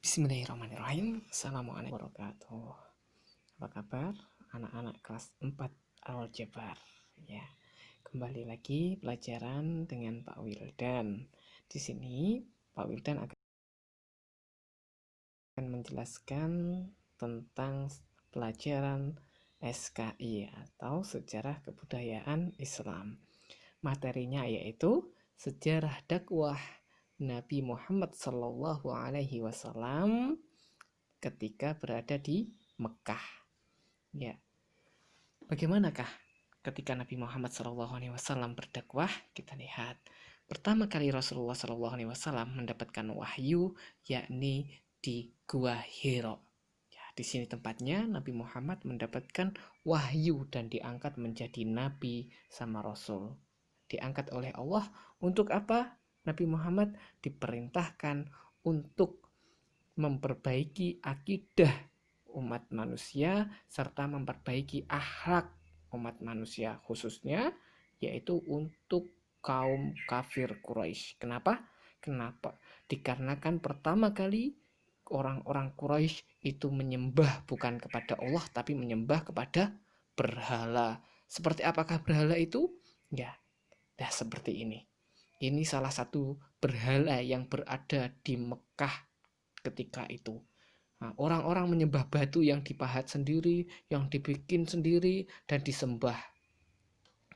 Bismillahirrahmanirrahim. Assalamualaikum warahmatullahi wabarakatuh. Apa kabar anak-anak kelas 4 Al-Jabar? Ya, kembali lagi pelajaran dengan Pak Wildan. Di sini Pak Wildan akan menjelaskan tentang pelajaran SKI atau Sejarah Kebudayaan Islam. Materinya yaitu sejarah dakwah Nabi Muhammad Sallallahu Alaihi Wasallam ketika berada di Mekah. Ya, bagaimanakah ketika Nabi Muhammad SAW berdakwah? Kita lihat. Pertama kali Rasulullah SAW mendapatkan wahyu, yakni di Gua Hiro. Ya, di sini tempatnya Nabi Muhammad mendapatkan wahyu dan diangkat menjadi Nabi sama Rasul. Diangkat oleh Allah untuk apa? Nabi Muhammad diperintahkan untuk memperbaiki akidah umat manusia serta memperbaiki akhlak umat manusia, khususnya yaitu untuk kaum kafir Quraisy. Kenapa? Dikarenakan pertama kali orang-orang Quraisy itu menyembah bukan kepada Allah tapi menyembah kepada berhala. Seperti apakah berhala itu? Ya, seperti ini. Ini salah satu berhala yang berada di Mekah ketika itu. Nah, orang-orang menyembah batu yang dipahat sendiri, yang dibikin sendiri dan disembah.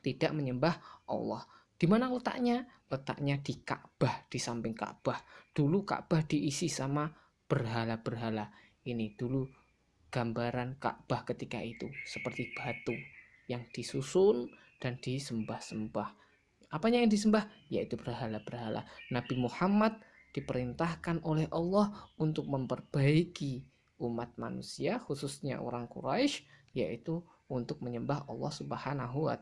Tidak menyembah Allah. Di mana letaknya? Letaknya di Ka'bah, di samping Ka'bah. Dulu Ka'bah diisi sama berhala-berhala. Ini dulu gambaran Ka'bah ketika itu, seperti batu yang disusun dan disembah-sembah. Apanya yang disembah? Yaitu berhala-berhala. Nabi Muhammad diperintahkan oleh Allah untuk memperbaiki umat manusia, khususnya orang Quraisy, yaitu untuk menyembah Allah Subhanahu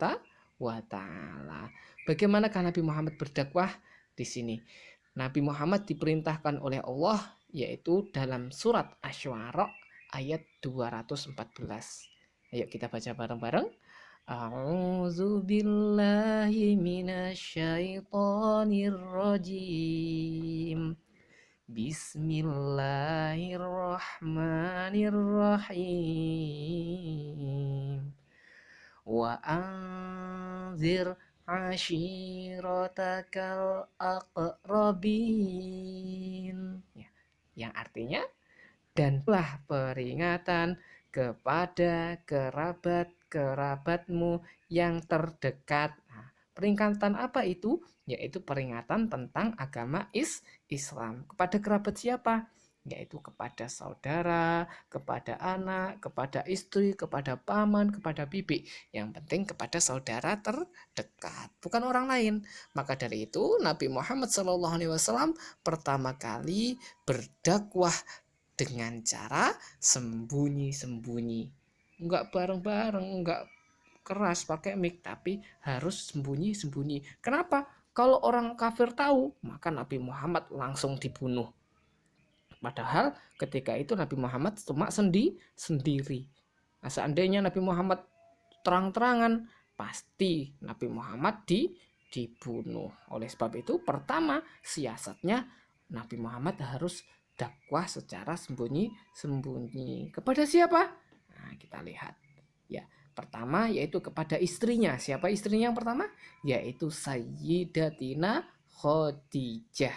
wa Ta'ala. Bagaimanakah Nabi Muhammad berdakwah? Di sini Nabi Muhammad diperintahkan oleh Allah, yaitu dalam surat Asy-Syu'ara ayat 214. Ayo kita baca bareng-bareng. A'udzu billahi minasyaitonir rajim. Bismillahirrahmanirrahim. Wa anzir ashiratakal aqrabin. Ya, yang artinya dan telah peringatan kepada kerabat-kerabatmu yang terdekat. Nah, peringatan apa itu? Yaitu peringatan tentang agama Islam. Kepada kerabat siapa? Yaitu kepada saudara, kepada anak, kepada istri, kepada paman, kepada bibi. Yang penting kepada saudara terdekat, bukan orang lain. Maka dari itu Nabi Muhammad SAW pertama kali berdakwah dengan cara sembunyi-sembunyi. Enggak bareng-bareng, enggak keras pakai mic, tapi harus sembunyi-sembunyi. Kenapa? Kalau orang kafir tahu, maka Nabi Muhammad langsung dibunuh. Padahal ketika itu Nabi Muhammad cuma sendiri. Nah, seandainya Nabi Muhammad terang-terangan, pasti Nabi Muhammad dibunuh. Oleh sebab itu, pertama siasatnya Nabi Muhammad harus dakwah secara sembunyi-sembunyi. Kepada siapa? Nah, kita lihat. Ya, pertama yaitu kepada istrinya. Siapa istrinya yang pertama? Yaitu Sayyidatina Khadijah.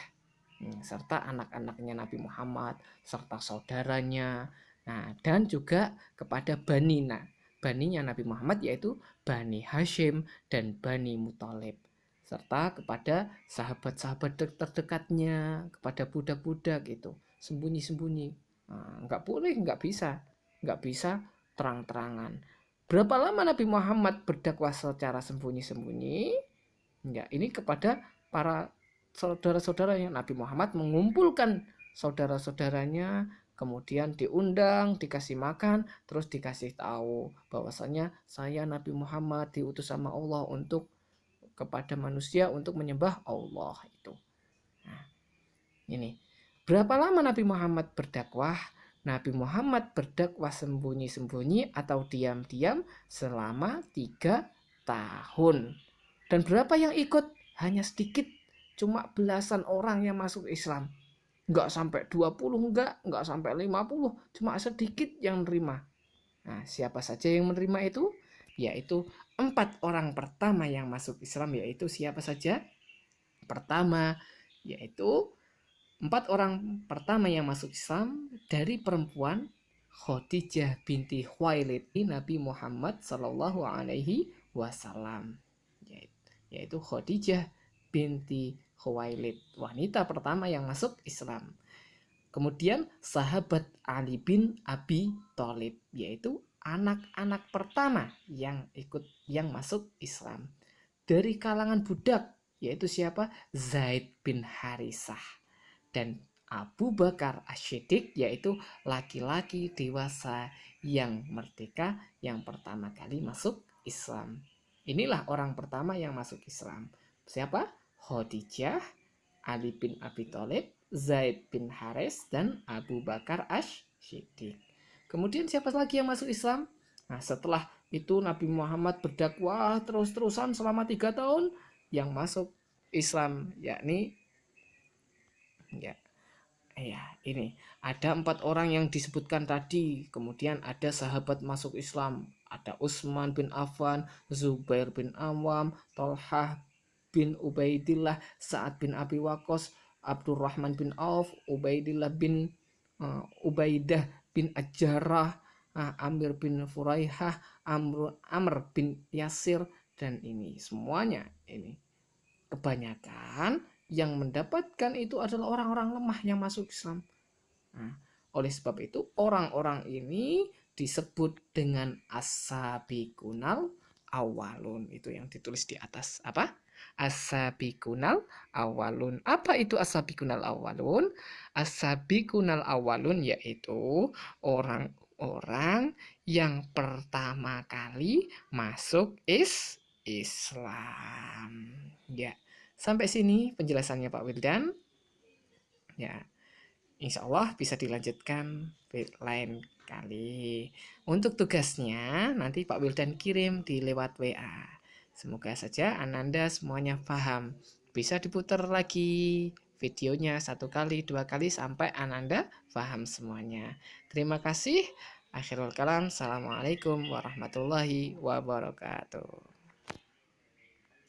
Serta anak-anaknya Nabi Muhammad, serta saudaranya. Nah, dan juga kepada Banina. Baninya Nabi Muhammad yaitu Bani Hashim dan Bani Muthalib. Serta kepada sahabat-sahabat terdekatnya, kepada budak-budak itu. Sembunyi-sembunyi. Nah, nggak boleh, nggak bisa terang-terangan. Berapa lama Nabi Muhammad berdakwah secara sembunyi-sembunyi? Ya, ini kepada para saudara-saudaranya. Nabi Muhammad mengumpulkan saudara-saudaranya, kemudian diundang, dikasih makan, terus dikasih tahu bahwasanya saya Nabi Muhammad diutus sama Allah untuk kepada manusia untuk menyembah Allah itu. Nah, ini berapa lama Nabi Muhammad berdakwah? Nabi Muhammad berdakwah sembunyi-sembunyi atau diam-diam selama 3 tahun. Dan berapa yang ikut? Hanya sedikit, cuma belasan orang yang masuk Islam. Nggak sampai 20, nggak sampai 50, cuma sedikit yang menerima. Nah, siapa saja yang menerima itu? Yaitu 4 orang pertama yang masuk Islam, yaitu siapa saja? Pertama, yaitu 4 orang pertama yang masuk Islam dari perempuan Khadijah binti Khuwailid Nabi Muhammad Sallallahu Alaihi Wasallam, yaitu Khadijah binti Khuwailid, wanita pertama yang masuk Islam. Kemudian sahabat Ali bin Abi Thalib, yaitu anak-anak pertama yang masuk Islam. Dari kalangan budak, yaitu siapa? Zaid bin Harisah. Dan Abu Bakar As-Siddiq, yaitu laki-laki dewasa yang merdeka yang pertama kali masuk Islam. Inilah orang pertama yang masuk Islam. Siapa? Khadijah, Ali bin Abi Thalib, Zaid bin Haris, dan Abu Bakar As-Siddiq. Kemudian siapa lagi yang masuk Islam? Nah, setelah itu Nabi Muhammad berdakwah terus-terusan selama 3 tahun. Yang masuk Islam yakni ini ada 4 orang yang disebutkan tadi. Kemudian ada sahabat masuk Islam, ada Utsman bin Affan, Zubair bin Awam, Thalhah bin Ubaidillah, Sa'ad bin Abi Waqqas, Abdurrahman bin Auf, Ubaidillah bin Ubaidah bin Ajarah, Amir bin Furaihah, Amr bin Yasir, dan ini semuanya ini kebanyakan yang mendapatkan itu adalah orang-orang lemah yang masuk Islam. Nah, oleh sebab itu orang-orang ini disebut dengan as-sabiqunal awalun. Itu yang ditulis di atas apa? As-sabiqunal awalun. Apa itu as-sabiqunal awalun? As-sabiqunal awalun yaitu orang-orang yang pertama kali masuk Islam. Ya, sampai sini penjelasannya Pak Wildan. Ya, insya Allah bisa dilanjutkan lain kali. Untuk tugasnya nanti Pak Wildan kirim di lewat WA. Semoga saja Ananda semuanya paham. Bisa diputar lagi videonya 1 kali, 2 kali sampai Ananda paham semuanya. Terima kasih. Akhirul kalam. Assalamualaikum warahmatullahi wabarakatuh.